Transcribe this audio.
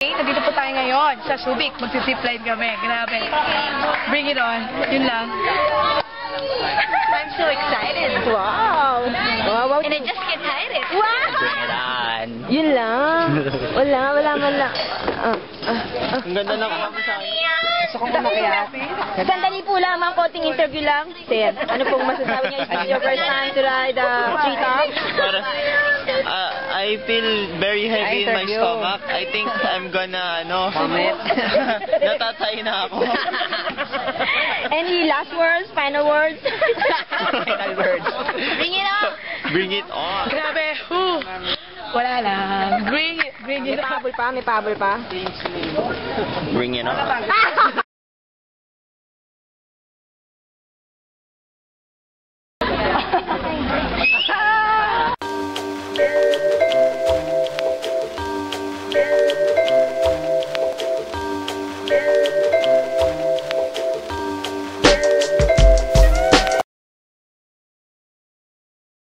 Nandito po tayo ngayon sa Subic. Magsi-zipline kami. Grabe. Bring it on. Yun lang. I'm so excited. Wow. Wow. And I just get tired. Wow. Bring it on. Yun lang. Wala man lang. Ang ganda ng kama sa akin. Gusto kong umakyat. Sandali po lamang, konting interview lang. Sir, ano pong masasabi niyo? Is this your first time to ride the tree top? I feel very heavy in my stomach. I think I'm gonna, natatay na ako. Any last words, final words? Final words. Bring it on. Bring it on. Grabe. Wala lang. Bring it May on. pabol pa? Bring it on.